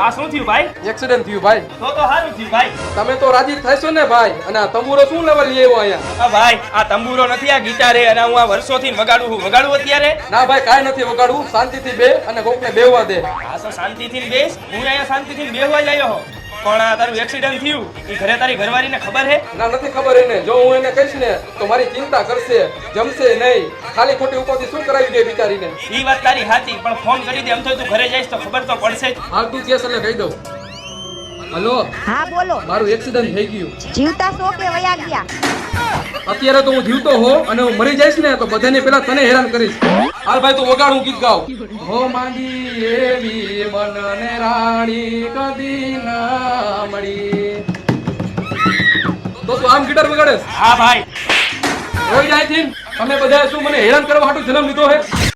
આ શું થયું ભાઈ? એક્સિડન્ટ થયું ભાઈ. તો સારું થયું ભાઈ. તમે તો રાજી થશો ને ભાઈ. અને આ તંબુરો શું લેવા લઈ આવ્યો અહીંયા? ભાઈ આ તંબુરો નથી, આ ગિટાર હે અને હું આ વર્ષોથી વગાડું છું. વગાડું અત્યારે? ના ભાઈ કાઈ નથી વગાડવું. શાંતિથી બે અને કોકને બેહવા દે. આ તો શાંતિથી બેસ. હું અહીંયા શાંતિથી બેહવા જ આવ્યો છું. પણ આ તારું એક્સિડન્ટ થયું એ ઘરે તારી ઘરવાળીને ખબર હે? ના નથી ખબર એને. જો હું એને કહીશ ને તો મારી ચિંતા કરશે, જમશે નહીં. ખાલી ખોટી ઉપરથી શું કરાવી દે બિચારીને. ઈ વાત તારી સાચી, પણ ફોન કરી દે. એમ તો તું ઘરે જઈશ તો ખબર તો પડશે જ. હાલ તું કેસ એટલે કહી દઉં. હલો હા બોલો. મારું એક્સિડન્ટ થઈ ગયું. જીવતા છો કે વયા ગયા? અત્યારે તો હું જીવતો હો અને હું મરી જઈશ ને તો બધાને પેલા તને હેરાન કરીશ. હાલ ભાઈ તું વગાડ, હું ગીત ગાઉં. હો માંગી એવી મનને રાણી કદી ના મળી. તો તું આમ ગિટાર વગાડે? હા ભાઈ. રોઈ જાય છે. તમે બધા શું મને હેરાન કરવા હાટુ જન્મ લીધો હે?